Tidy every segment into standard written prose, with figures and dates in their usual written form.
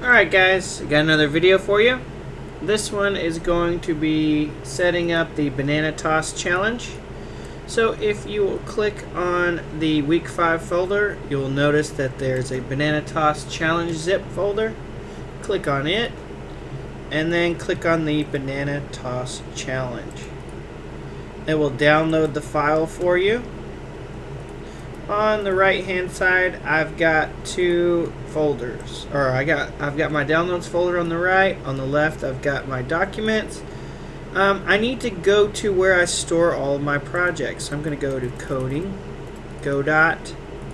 Alright guys, I got another video for you. This one is going to be setting up the banana toss challenge. So if you will click on the week 5 folder, you will notice that there's a banana toss challenge zip folder. Click on it and then click on the banana toss challenge. It will download the file for you. On the right hand side, I've got two folders, or I've got my downloads folder on the right. On the left, I've got my documents. I need to go to where I store all of my projects. So I'm going to go to coding,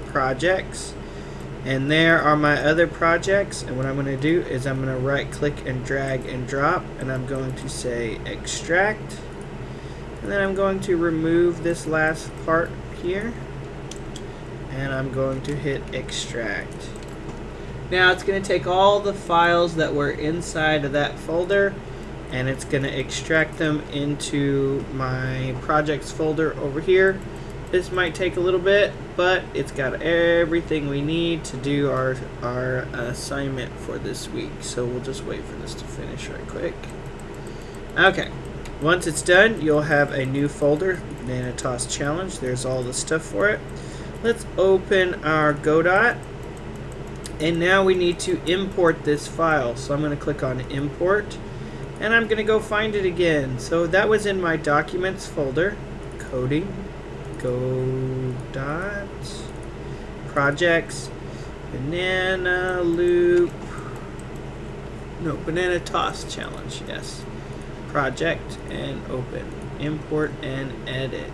projects, and there are my other projects. And what I'm going to do is I'm going to right click and drag and drop, and I'm going to say extract, and then I'm going to remove this last part here. And I'm going to hit extract. Now it's going to take all the files that were inside of that folder and it's going to extract them into my projects folder over here. This might take a little bit, but it's got everything we need to do our assignment for this week. So we'll just wait for this to finish right quick. Okay, once it's done, you'll have a new folder, Banana Toss Challenge. There's all the stuff for it. Let's open our Godot, and now we need to import this file. So I'm going to click on import, and I'm going to go find it again. So that was in my documents folder, coding, Godot, projects, banana toss challenge, yes, project, and open, import and edit.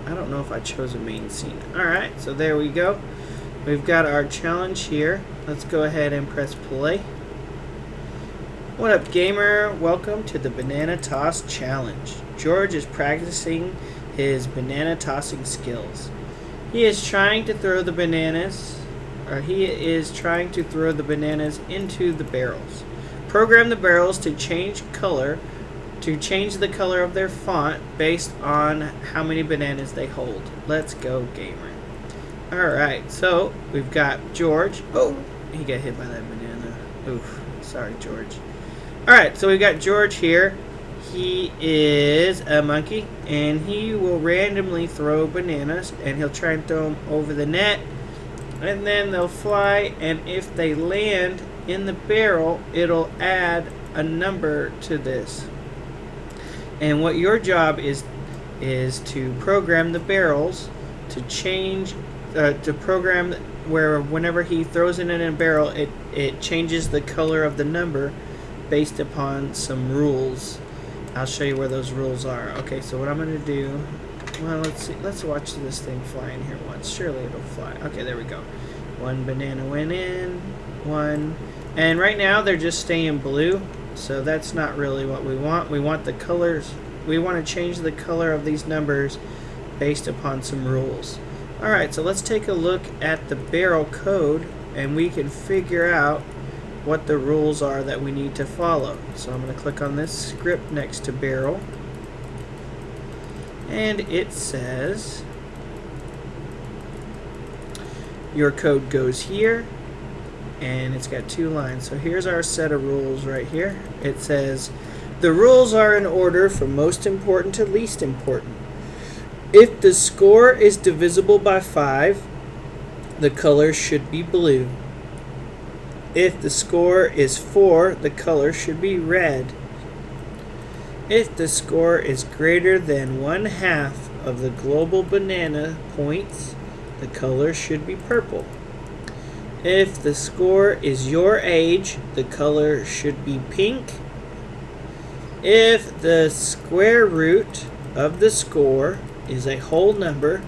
I don't know if I chose a main scene. Alright, so there we go. We've got our challenge here. Let's go ahead and press play. What up, gamer? Welcome to the Banana Toss Challenge. George is practicing his banana tossing skills. He is trying to throw the bananas into the barrels. Program the barrels to change the color of their font based on how many bananas they hold. Let's go, gamer. Alright, so we've got George. Oh, he got hit by that banana. Oof, sorry, George. Alright, so we've got George here. He is a monkey, and he will randomly throw bananas, and he'll try and throw them over the net, and then they'll fly, and if they land in the barrel, it'll add a number to this. And what your job is to program the barrels to change, to program where whenever he throws it in a barrel, it changes the color of the number based upon some rules. I'll show you where those rules are. Okay, so what I'm going to do, well, let's see. Let's watch this thing fly in here once. Surely it'll fly. Okay, there we go. One banana went in, one. And right now they're just staying blue. So that's not really what we want. We want the colors. We want to change the color of these numbers based upon some rules. Alright, so let's take a look at the barrel code and we can figure out what the rules are that we need to follow. So I'm going to click on this script next to barrel. And it says your code goes here. And it's got 2 lines. So here's our set of rules right here. It says the rules are in order from most important to least important. If the score is divisible by 5, the color should be blue. If the score is 4, the color should be red. If the score is greater than 1/2 of the global banana points, the color should be purple. If the score is your age, the color should be pink. If the square root of the score is a whole number,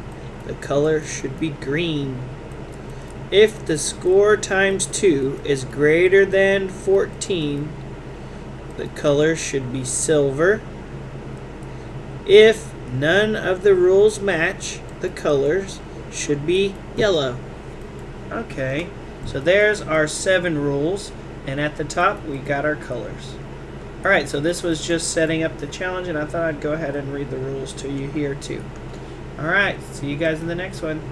the color should be green. If the score times 2 is greater than 14, the color should be silver. If none of the rules match, the colors should be yellow. Okay. So there's our 7 rules, and at the top we got our colors. Alright, so this was just setting up the challenge, and I thought I'd go ahead and read the rules to you here too. Alright, see you guys in the next one.